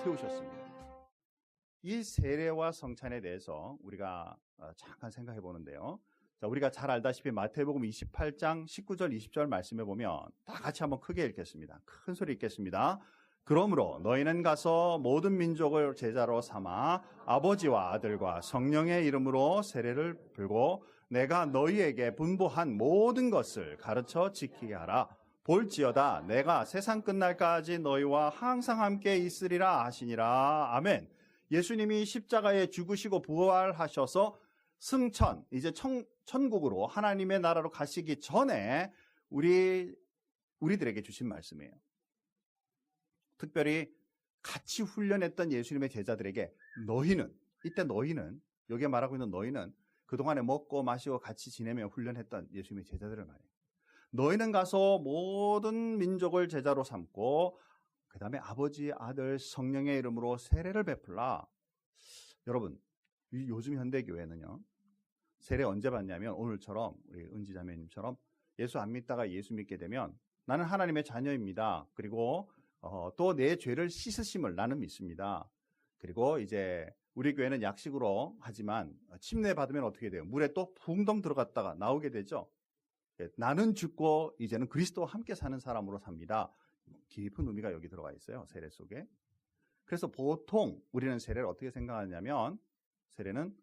세우셨습니다. 이 세례와 성찬에 대해서 우리가 잠깐 생각해 보는데요. 자, 우리가 잘 알다시피 마태복음 28장 19절 20절 말씀해 보면 다 같이 한번 크게 읽겠습니다. 큰 소리 읽겠습니다. 그러므로 너희는 가서 모든 민족을 제자로 삼아 아버지와 아들과 성령의 이름으로 세례를 풀고 내가 너희에게 분부한 모든 것을 가르쳐 지키게 하라. 볼지어다 내가 세상 끝날까지 너희와 항상 함께 있으리라 하시니라. 아멘. 예수님이 십자가에 죽으시고 부활하셔서 승천, 이제 천국으로 하나님의 나라로 가시기 전에 우리들에게 주신 말씀이에요. 특별히 같이 훈련했던 예수님의 제자들에게 너희는, 이때 너희는, 여기에 말하고 있는 너희는 그동안에 먹고 마시고 같이 지내며 훈련했던 예수님의 제자들을 말해요. 너희는 가서 모든 민족을 제자로 삼고 그 다음에 아버지, 아들, 성령의 이름으로 세례를 베풀라. 여러분, 요즘 현대교회는요, 세례 언제 받냐면 오늘처럼 우리 은지자매님처럼 예수 안 믿다가 예수 믿게 되면 나는 하나님의 자녀입니다. 그리고 또 내 죄를 씻으심을 나는 믿습니다. 그리고 이제 우리 교회는 약식으로 하지만 침례 받으면 어떻게 돼요? 물에 또 붕덩 들어갔다가 나오게 되죠. 나는 죽고 이제는 그리스도와 함께 사는 사람으로 삽니다. 깊은 의미가 여기 들어가 있어요. 세례 속에. 그래서 보통 우리는 세례를 어떻게 생각하냐면 세례는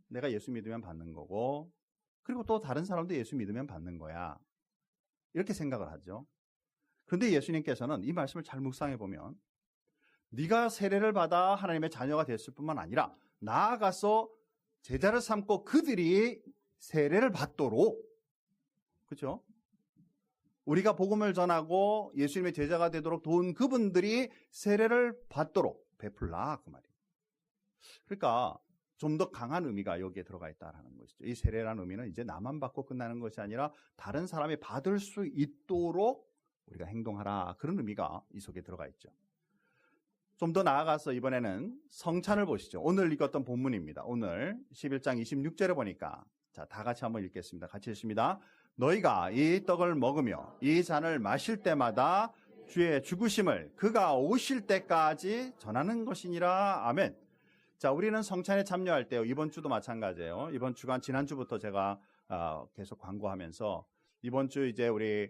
내가 예수 믿으면 받는 거고 그리고 또 다른 사람도 예수 믿으면 받는 거야. 이렇게 생각을 하죠. 그런데 예수님께서는 이 말씀을 잘 묵상해 보면 네가 세례를 받아 하나님의 자녀가 됐을 뿐만 아니라 나아가서 제자를 삼고 그들이 세례를 받도록, 그렇죠? 우리가 복음을 전하고 예수님의 제자가 되도록 도운 그분들이 세례를 받도록 베풀라 그 말이에요. 그러니까 좀 더 강한 의미가 여기에 들어가 있다는 것이죠. 이 세례라는 의미는 이제 나만 받고 끝나는 것이 아니라 다른 사람이 받을 수 있도록 우리가 행동하라, 그런 의미가 이 속에 들어가 있죠. 좀 더 나아가서 이번에는 성찬을 보시죠. 오늘 읽었던 본문입니다. 오늘 11장 26절에 보니까 자, 다 같이 한번 읽겠습니다. 같이 읽습니다. 너희가 이 떡을 먹으며 이 잔을 마실 때마다 주의 죽으심을 그가 오실 때까지 전하는 것이니라. 아멘. 자, 우리는 성찬에 참여할 때요, 이번 주도 마찬가지예요. 이번 주간 지난주부터 제가 계속 광고하면서 이번 주 이제 우리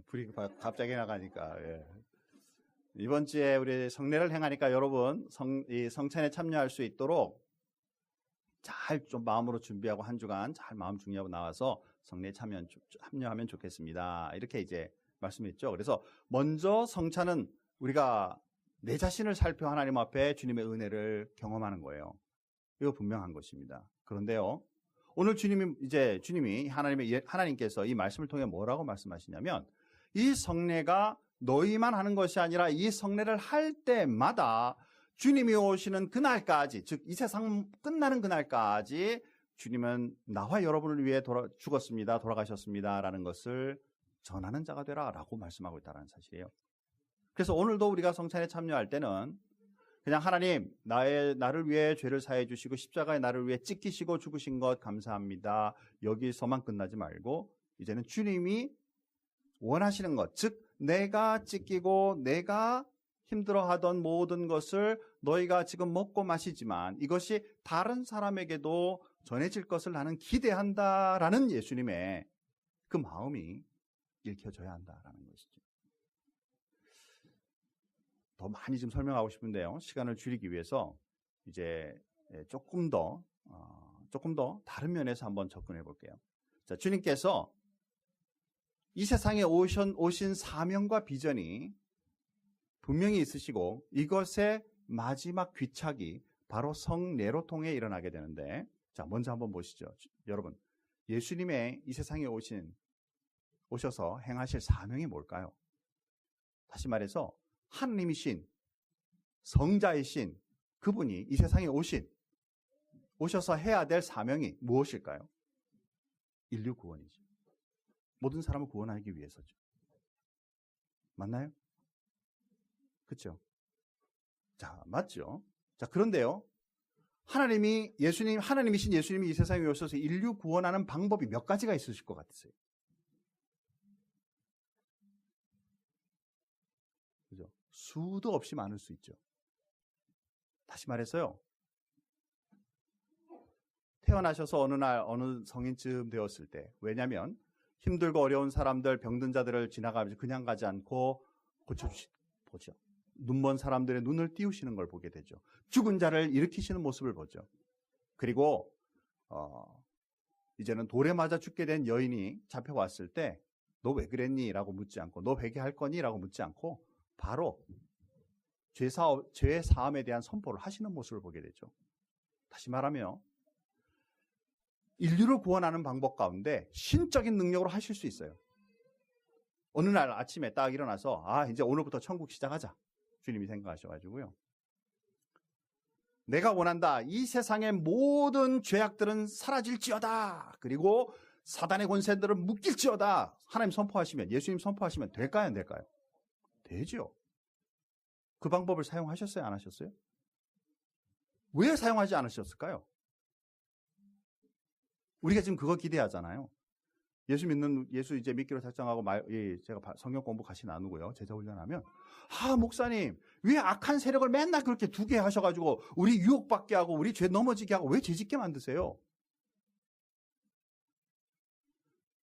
불이 갑자기 나가니까 이번 주에 우리 성례를 행하니까 여러분 이 성찬에 참여할 수 있도록 잘 좀 마음으로 준비하고 한 주간 잘 마음 준비하고 나와서 성례에 참여하면 좋겠습니다. 이렇게 이제 말씀했죠. 그래서 먼저 성찬은 우리가 내 자신을 살펴 하나님 앞에 주님의 은혜를 경험하는 거예요. 이거 분명한 것입니다. 그런데요, 오늘 주님이 하나님께서 이 말씀을 통해 뭐라고 말씀하시냐면 이 성례가 너희만 하는 것이 아니라 이 성례를 할 때마다 주님이 오시는 그날까지, 즉 이 세상 끝나는 그날까지 주님은 나와 여러분을 위해 죽었습니다, 돌아가셨습니다 라는 것을 전하는 자가 되라 라고 말씀하고 있다는 사실이에요. 그래서 오늘도 우리가 성찬에 참여할 때는 그냥 하나님, 나를 위해 죄를 사해 주시고 십자가에 나를 위해 찢기시고 죽으신 것 감사합니다, 여기서만 끝나지 말고 이제는 주님이 원하시는 것, 즉 내가 찢기고 내가 힘들어하던 모든 것을 너희가 지금 먹고 마시지만 이것이 다른 사람에게도 전해질 것을 나는 기대한다라는 예수님의 그 마음이 읽혀져야 한다라는 것이죠. 더 많이 좀 설명하고 싶은데요, 시간을 줄이기 위해서 이제 조금 더 다른 면에서 한번 접근해 볼게요. 자, 주님께서 이 세상에 오신 사명과 비전이 분명히 있으시고 이것의 마지막 귀착이 바로 성례로 통해 일어나게 되는데, 자, 먼저 한번 보시죠. 여러분, 예수님의 이 세상에 오셔서 행하실 사명이 뭘까요? 다시 말해서 하나님이신 성자이신 그분이 이 세상에 오셔서 해야 될 사명이 무엇일까요? 인류 구원이죠. 모든 사람을 구원하기 위해서죠. 맞나요? 그렇죠? 자, 맞죠? 자, 그런데요, 하나님이신 예수님이 이 세상에 오셔서 인류 구원하는 방법이 몇 가지가 있으실 것 같으세요? 수도 없이 많을 수 있죠. 다시 말해서요. 태어나셔서 어느 날 어느 성인쯤 되었을 때, 왜냐하면 힘들고 어려운 사람들, 병든 자들을 지나가면서 그냥 가지 않고 보죠. 눈먼 사람들의 눈을 띄우시는 걸 보게 되죠. 죽은 자를 일으키시는 모습을 보죠. 그리고 이제는 돌에 맞아 죽게 된 여인이 잡혀왔을 때 너 왜 그랬니? 라고 묻지 않고 너 회개할 거니? 라고 묻지 않고 바로 죄 사함에 대한 선포를 하시는 모습을 보게 되죠. 다시 말하면 인류를 구원하는 방법 가운데 신적인 능력으로 하실 수 있어요. 어느 날 아침에 딱 일어나서 이제 오늘부터 천국 시작하자. 주님이 생각하셔가지고요. 내가 원한다. 이 세상의 모든 죄악들은 사라질지어다. 그리고 사단의 권세들은 묶일지어다. 하나님 선포하시면, 예수님 선포하시면 될까요? 안 될까요? 되죠. 그 방법을 사용하셨어요? 안 하셨어요? 왜 사용하지 않으셨을까요? 우리가 지금 그거 기대하잖아요. 예수 이제 믿기로 작정하고 제가 성경 공부 같이 나누고요. 제자 훈련하면 목사님 왜 악한 세력을 맨날 그렇게 두게 하셔가지고 우리 유혹받게 하고 우리 죄 넘어지게 하고 왜 죄짓게 만드세요?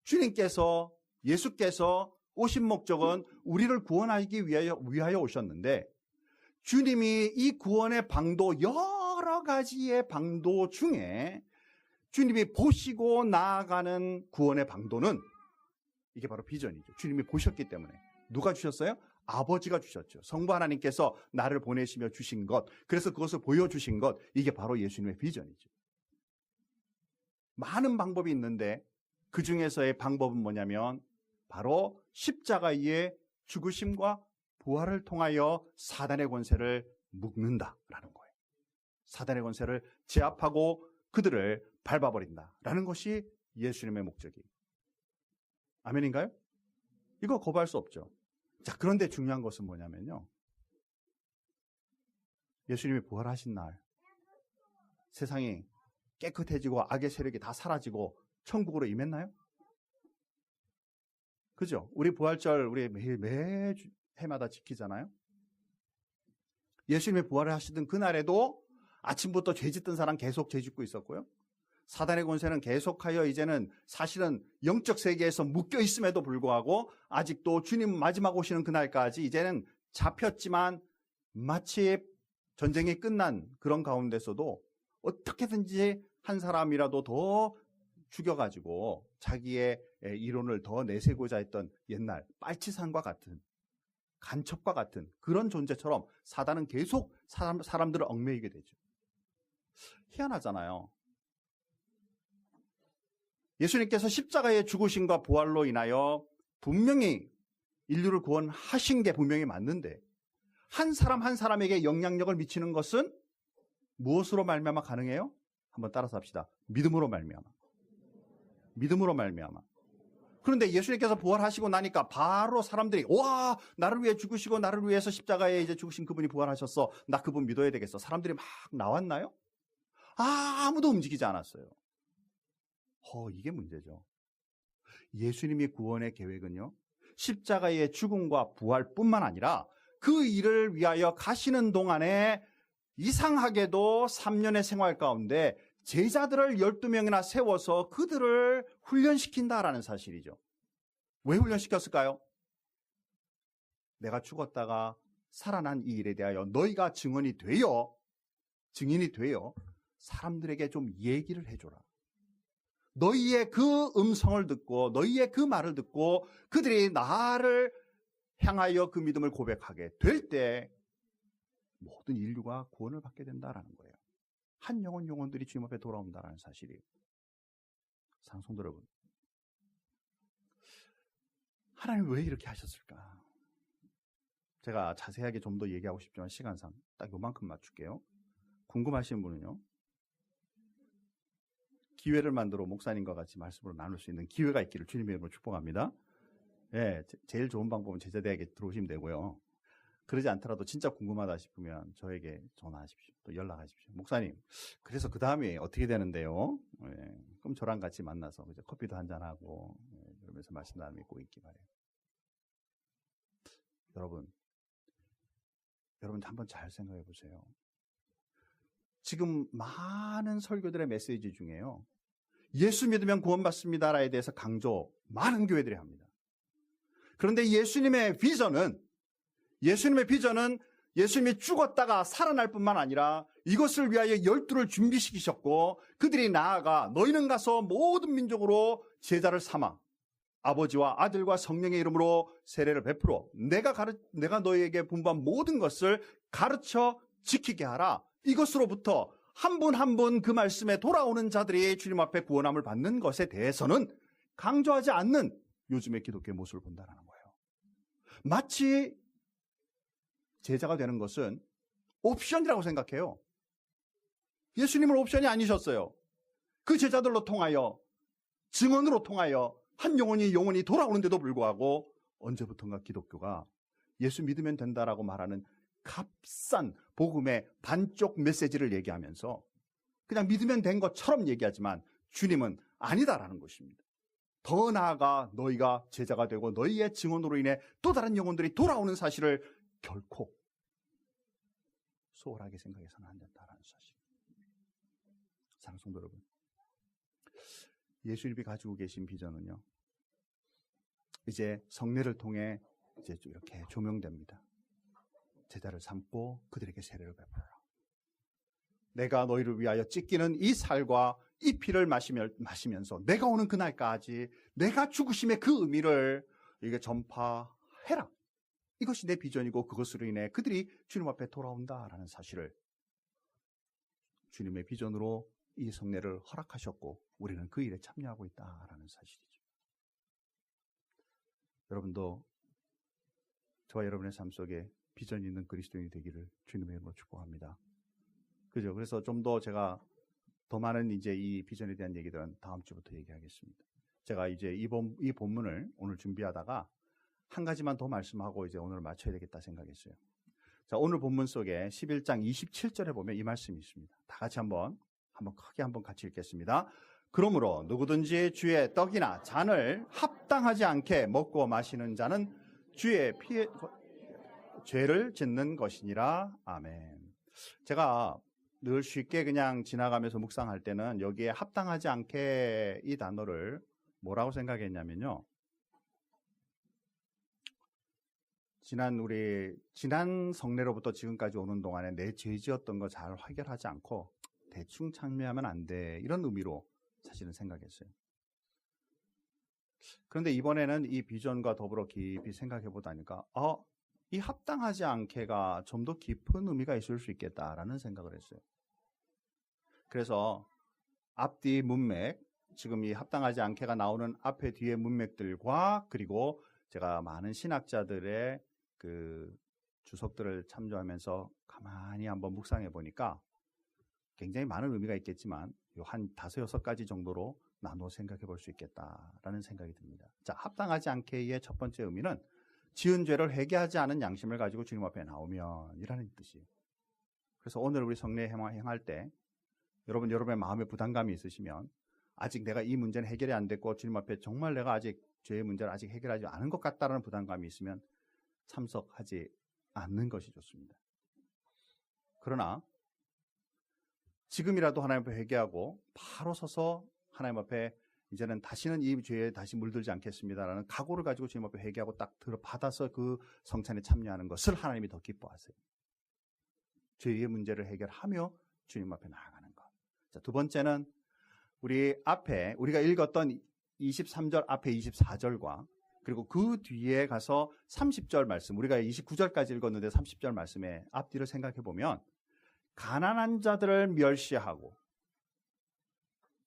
주님께서 예수께서 오신 목적은 우리를 구원하기 위하여 오셨는데 주님이 이 구원의 방도 여러 가지의 방도 중에 주님이 보시고 나아가는 구원의 방도는 이게 바로 비전이죠. 주님이 보셨기 때문에. 누가 주셨어요? 아버지가 주셨죠. 성부 하나님께서 나를 보내시며 주신 것, 그래서 그것을 보여주신 것, 이게 바로 예수님의 비전이죠. 많은 방법이 있는데 그 중에서의 방법은 뭐냐면 바로 십자가의 죽으심과 부활을 통하여 사단의 권세를 묶는다라는 거예요. 사단의 권세를 제압하고 그들을 밟아버린다라는 것이 예수님의 목적이에요. 아멘인가요? 이거 거부할 수 없죠. 자, 그런데 중요한 것은 뭐냐면요. 예수님이 부활하신 날 세상이 깨끗해지고 악의 세력이 다 사라지고 천국으로 임했나요? 그죠? 우리 부활절 우리 매주 해마다 지키잖아요. 예수님이 부활을 하시던 그날에도 아침부터 죄 짓던 사람 계속 죄 짓고 있었고요. 사단의 권세는 계속하여 이제는 사실은 영적 세계에서 묶여 있음에도 불구하고 아직도 주님 마지막 오시는 그날까지 이제는 잡혔지만 마치 전쟁이 끝난 그런 가운데서도 어떻게든지 한 사람이라도 더 죽여가지고 자기의 이론을 더 내세우고자 했던 옛날 빨치산과 같은 간첩과 같은 그런 존재처럼 사단은 계속 사람들을 얽매이게 되죠. 희한하잖아요. 예수님께서 십자가의 죽으심과 부활로 인하여 분명히 인류를 구원하신 게 분명히 맞는데 한 사람 한 사람에게 영향력을 미치는 것은 무엇으로 말미암아 가능해요? 한번 따라서 합시다. 믿음으로 말미암아. 믿음으로 말미암아. 그런데 예수님께서 부활하시고 나니까 바로 사람들이 와 나를 위해 죽으시고 나를 위해서 십자가에 이제 죽으신 그분이 부활하셨어. 나 그분 믿어야 되겠어. 사람들이 막 나왔나요? 아무도 움직이지 않았어요. 이게 문제죠. 예수님이 구원의 계획은요. 십자가의 죽음과 부활뿐만 아니라 그 일을 위하여 가시는 동안에 이상하게도 3년의 생활 가운데 제자들을 12명이나 세워서 그들을 훈련시킨다라는 사실이죠. 왜 훈련시켰을까요? 내가 죽었다가 살아난 이 일에 대하여 너희가 증인이 되어 사람들에게 좀 얘기를 해줘라. 너희의 그 음성을 듣고 너희의 그 말을 듣고 그들이 나를 향하여 그 믿음을 고백하게 될 때 모든 인류가 구원을 받게 된다라는 거예요. 한 영혼들이 주님 앞에 돌아온다라는 사실이에요. 사랑성도 여러분, 하나님 왜 이렇게 하셨을까? 제가 자세하게 좀 더 얘기하고 싶지만 시간상 딱 요만큼 맞출게요. 궁금하신 분은요. 기회를 만들어 목사님과 같이 말씀으로 나눌 수 있는 기회가 있기를 주님의 이름으로 축복합니다. 예, 제일 좋은 방법은 제자대학에 들어오시면 되고요. 그러지 않더라도 진짜 궁금하다 싶으면 저에게 전화하십시오. 또 연락하십시오. 목사님, 그래서 그 다음에 어떻게 되는데요? 예, 그럼 저랑 같이 만나서 이제 커피도 한잔하고 그러면서 말씀 나누고 있기 바래요. 여러분, 여러분 한번 잘 생각해 보세요. 지금 많은 설교들의 메시지 중에요, 예수 믿으면 구원받습니다라에 대해서 강조 많은 교회들이 합니다. 그런데 예수님의 비전은 예수님이 죽었다가 살아날 뿐만 아니라 이것을 위하여 12를 준비시키셨고, 그들이 나아가 너희는 가서 모든 민족으로 제자를 삼아 아버지와 아들과 성령의 이름으로 세례를 베풀어 내가 너희에게 분부한 모든 것을 가르쳐 지키게 하라. 이것으로부터 한 분 한 분 그 말씀에 돌아오는 자들이 주님 앞에 구원함을 받는 것에 대해서는 강조하지 않는 요즘의 기독교의 모습을 본다는 거예요. 마치 제자가 되는 것은 옵션이라고 생각해요. 예수님은 옵션이 아니셨어요. 그 제자들로 통하여, 증언으로 통하여 한 영혼이 돌아오는데도 불구하고 언제부턴가 기독교가 예수 믿으면 된다라고 말하는 값싼 복음의 반쪽 메시지를 얘기하면서 그냥 믿으면 된 것처럼 얘기하지만 주님은 아니다라는 것입니다. 더 나아가 너희가 제자가 되고 너희의 증언으로 인해 또 다른 영혼들이 돌아오는 사실을 결코 소홀하게 생각해서는 안 된다라는 사실. 사랑하는 성도 여러분, 예수님이 가지고 계신 비전은요, 이제 성례를 통해 이제 이렇게 조명됩니다. 제자를 삼고 그들에게 세례를 베풀어라. 내가 너희를 위하여 찢기는 이 살과 이 피를 마시면서 내가 오는 그날까지 내가 죽으심의 그 의미를 이게 전파해라. 이것이 내 비전이고, 그것으로 인해 그들이 주님 앞에 돌아온다라는 사실을 주님의 비전으로 이 성례를 허락하셨고, 우리는 그 일에 참여하고 있다라는 사실이죠. 여러분도 저와 여러분의 삶 속에 비전 있는 그리스도인이 되기를 주님의 이름으로 축복합니다. 그죠? 그래서 좀 더 제가 더 많은 이제 이 비전에 대한 얘기들은 다음 주부터 얘기하겠습니다. 제가 이제 이 본문을 오늘 준비하다가 한 가지만 더 말씀하고 이제 오늘 마쳐야 되겠다 생각했어요. 자, 오늘 본문 속에 11장 27절에 보면 이 말씀이 있습니다. 다 같이 한번 크게 같이 읽겠습니다. 그러므로 누구든지 주의 떡이나 잔을 합당하지 않게 먹고 마시는 자는 주의 피에 죄를 짓는 것이니라. 아멘. 제가 늘 쉽게 그냥 지나가면서 묵상할 때는 여기에 합당하지 않게 이 단어를 뭐라고 생각했냐면요, 지난 성례로부터 지금까지 오는 동안에 내 죄 지었던 거 잘 해결하지 않고 대충 참여하면 안 돼, 이런 의미로 사실은 생각했어요. 그런데 이번에는 이 비전과 더불어 깊이 생각해 보다니까 이 합당하지 않게가 좀 더 깊은 의미가 있을 수 있겠다라는 생각을 했어요. 그래서 앞뒤 문맥, 지금 이 합당하지 않게가 나오는 앞에 뒤에 문맥들과, 그리고 제가 많은 신학자들의 그 주석들을 참조하면서 가만히 한번 묵상해 보니까 굉장히 많은 의미가 있겠지만 한 5-6가지 정도로 나눠 생각해 볼 수 있겠다라는 생각이 듭니다. 자, 합당하지 않게의 첫 번째 의미는 지은 죄를 회개하지 않은 양심을 가지고 주님 앞에 나오면 이라는 뜻이에요. 그래서 오늘 우리 성례 행할 때 여러분의 마음에 부담감이 있으시면, 아직 내가 이 문제는 해결이 안 됐고 주님 앞에 정말 내가 아직 죄의 문제를 아직 해결하지 않은 것 같다라는 부담감이 있으면 참석하지 않는 것이 좋습니다. 그러나 지금이라도 하나님 앞에 회개하고 바로 서서 하나님 앞에 이제는 다시는 이 죄에 다시 물들지 않겠습니다라는 각오를 가지고 주님 앞에 회개하고 딱 받아서 그 성찬에 참여하는 것을 하나님이 더 기뻐하세요. 죄의 문제를 해결하며 주님 앞에 나아가는 것. 자, 두 번째는 우리가 읽었던 23절 앞에 24절과 그리고 그 뒤에 가서 30절 말씀, 우리가 29절까지 읽었는데 30절 말씀의 앞뒤를 생각해 보면 가난한 자들을 멸시하고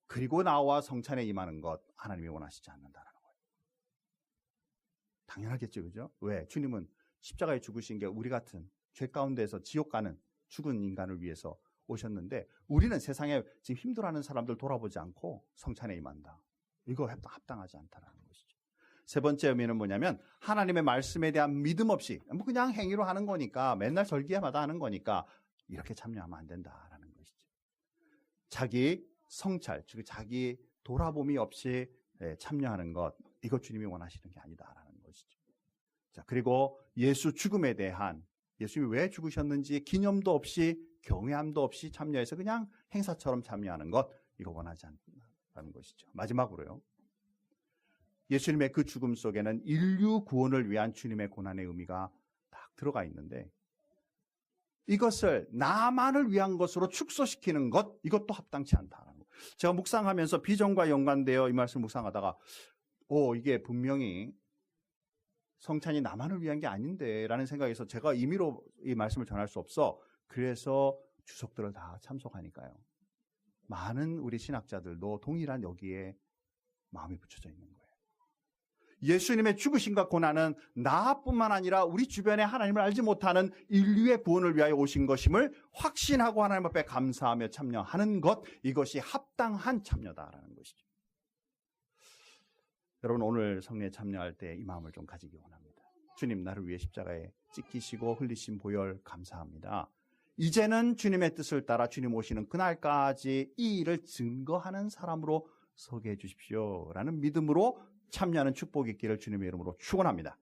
그리고 나와 성찬에 임하는 것, 하나님이 원하시지 않는다라는 거예요. 당연하겠죠, 그죠? 왜? 주님은 십자가에 죽으신 게 우리 같은 죄 가운데에서 지옥 가는 죽은 인간을 위해서 오셨는데, 우리는 세상에 지금 힘들어하는 사람들 돌아보지 않고 성찬에 임한다. 이거 합당하지 않다라는 것이죠. 세 번째 의미는 뭐냐면, 하나님의 말씀에 대한 믿음 없이 그냥 행위로 하는 거니까, 맨날 절기마다 하는 거니까 이렇게 참여하면 안 된다라는 것이죠. 자기 성찰, 즉 자기 돌아봄이 없이 참여하는 것, 이거 주님이 원하시는 게 아니다라는 것이죠. 자, 그리고 예수 죽음에 대한 예수님이 왜 죽으셨는지 기념도 없이 경외함도 없이 참여해서 그냥 행사처럼 참여하는 것, 이거 원하지 않는 것이죠. 마지막으로요. 예수님의 그 죽음 속에는 인류 구원을 위한 주님의 고난의 의미가 딱 들어가 있는데, 이것을 나만을 위한 것으로 축소시키는 것, 이것도 합당치 않다는 거. 제가 묵상하면서 비전과 연관되어 이 말씀을 묵상하다가 이게 분명히 성찬이 나만을 위한 게 아닌데 라는 생각에서 제가 임의로 이 말씀을 전할 수 없어. 그래서 주석들을 다 참석하니까요. 많은 우리 신학자들도 동일한 여기에 마음이 붙여져 있는 거예요. 예수님의 죽으심과 고난은 나뿐만 아니라 우리 주변에 하나님을 알지 못하는 인류의 구원을 위하여 오신 것임을 확신하고 하나님 앞에 감사하며 참여하는 것, 이것이 합당한 참여다라는 것이죠. 여러분, 오늘 성례에 참여할 때 이 마음을 좀 가지기 원합니다. 주님, 나를 위해 십자가에 찢기시고 흘리신 보혈 감사합니다. 이제는 주님의 뜻을 따라 주님 오시는 그날까지 이 일을 증거하는 사람으로 서게 해주십시오 라는 믿음으로 참여하는 축복이 있기를 주님의 이름으로 축원합니다.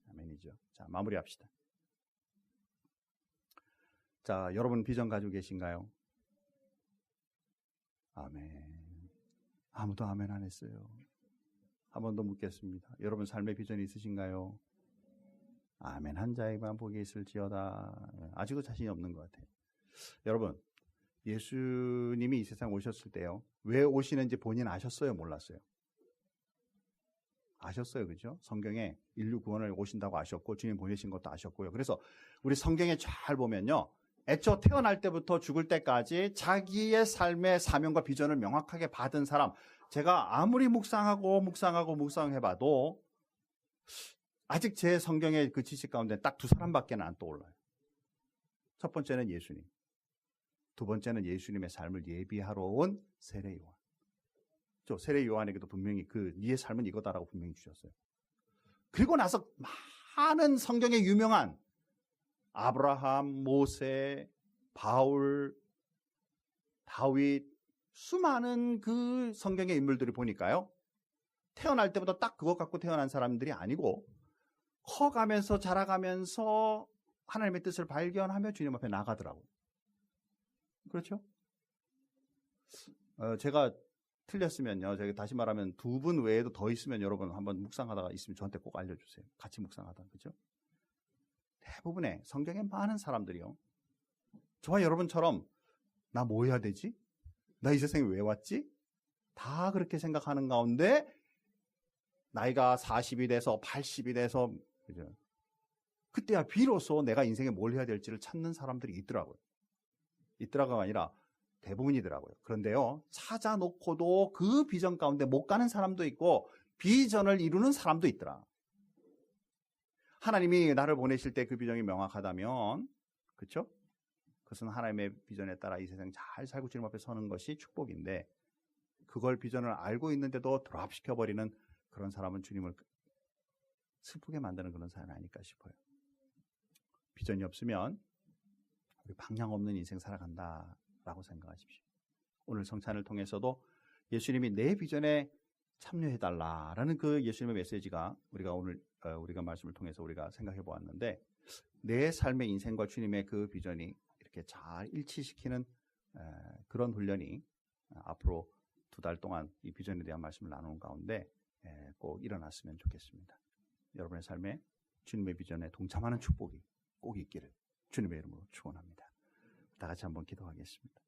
아멘이죠. 자, 마무리합시다. 자, 여러분 비전 가지고 계신가요? 아멘. 아무도 아멘 안 했어요. 한 번 더 묻겠습니다. 여러분 삶의 비전이 있으신가요? 아멘 한 자에게만 복이 있을지어다. 아직도 자신이 없는 것 같아요. 여러분, 예수님이 이 세상 오셨을 때요, 왜 오시는지 본인 아셨어요? 몰랐어요? 아셨어요, 그죠? 성경에 인류 구원을 오신다고 아셨고 주님 보내신 것도 아셨고요. 그래서 우리 성경에 잘 보면요, 애초 태어날 때부터 죽을 때까지 자기의 삶의 사명과 비전을 명확하게 받은 사람, 제가 아무리 묵상해봐도 아직 제 성경의 그 지식 가운데 딱 두 사람밖에 안 떠올라요. 첫 번째는 예수님, 두 번째는 예수님의 삶을 예비하러 온 세례 요한. 세례 요한에게도 분명히 네의 삶은 이거다라고 분명히 주셨어요. 그리고 나서 많은 성경에 유명한 아브라함, 모세, 바울, 다윗, 수많은 그 성경의 인물들을 보니까요, 태어날 때부터 딱 그것 갖고 태어난 사람들이 아니고 커가면서 자라가면서 하나님의 뜻을 발견하며 주님 앞에 나가더라고요. 그렇죠? 제가 틀렸으면요, 제가 다시 말하면 두 분 외에도 더 있으면 여러분 한번 묵상하다가 있으면 저한테 꼭 알려주세요. 같이 묵상하다, 그죠? 대부분의 성경에 많은 사람들이요, 저와 여러분처럼 나 뭐 해야 되지? 나 이 세상에 왜 왔지? 다 그렇게 생각하는 가운데 나이가 40이 돼서 80이 돼서, 그죠? 그때야 비로소 내가 인생에 뭘 해야 될지를 찾는 사람들이 있더라고요. 있더라고가 아니라 대부분이더라고요. 그런데요, 찾아놓고도 그 비전 가운데 못 가는 사람도 있고 비전을 이루는 사람도 있더라. 하나님이 나를 보내실 때 그 비전이 명확하다면, 그렇죠? 그것은 하나님의 비전에 따라 이 세상 잘 살고 주님 앞에 서는 것이 축복인데, 그걸 비전을 알고 있는데도 드랍시켜버리는 그런 사람은 주님을 슬프게 만드는 그런 사람이 아닐까 싶어요. 비전이 없으면 우리 방향 없는 인생 살아간다라고 생각하십시오. 오늘 성찬을 통해서도 예수님이 내 비전에 참여해달라라는 그 예수님의 메시지가 우리가 말씀을 통해서 우리가 생각해 보았는데, 내 삶의 인생과 주님의 그 비전이 이렇게 잘 일치시키는 그런 훈련이 앞으로 2달 동안 이 비전에 대한 말씀을 나누는 가운데 꼭 일어났으면 좋겠습니다. 여러분의 삶에 주님의 비전에 동참하는 축복이 꼭 있기를 주님의 이름으로 축원합니다. 다 같이 한번 기도하겠습니다.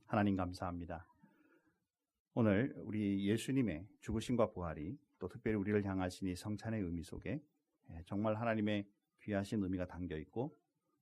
하나님 감사합니다. 오늘 우리 예수님의 죽으심과 부활이 또 특별히 우리를 향하신 이 성찬의 의미 속에 정말 하나님의 귀하신 의미가 담겨 있고,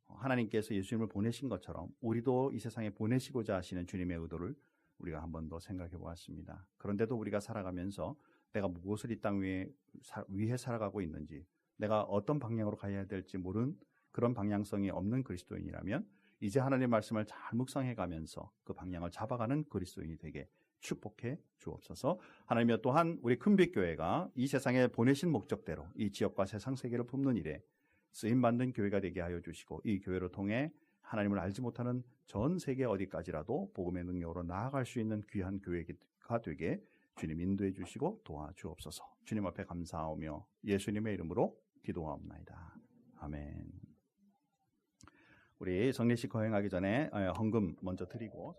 하나님께서 예수님을 보내신 것처럼 우리도 이 세상에 보내시고자 하시는 주님의 의도를 우리가 한 번 더 생각해 보았습니다. 그런데도 우리가 살아가면서 내가 무엇을 이 땅 위해 살아가고 있는지, 내가 어떤 방향으로 가야 될지 모르는 그런 방향성이 없는 그리스도인이라면 이제 하나님의 말씀을 잘 묵상해 가면서 그 방향을 잡아가는 그리스도인이 되게 축복해 주옵소서. 하나님이여, 또한 우리 큰빛교회가 이 세상에 보내신 목적대로 이 지역과 세상 세계를 품는 일에 쓰임받는 교회가 되게 하여 주시고, 이 교회를 통해 하나님을 알지 못하는 전 세계 어디까지라도 복음의 능력으로 나아갈 수 있는 귀한 교회가 되게 주님 인도해 주시고 도와주옵소서. 주님 앞에 감사하며 예수님의 이름으로 기도하옵나이다. 아멘. 우리 정례식 거행하기 전에 헌금 먼저 드리고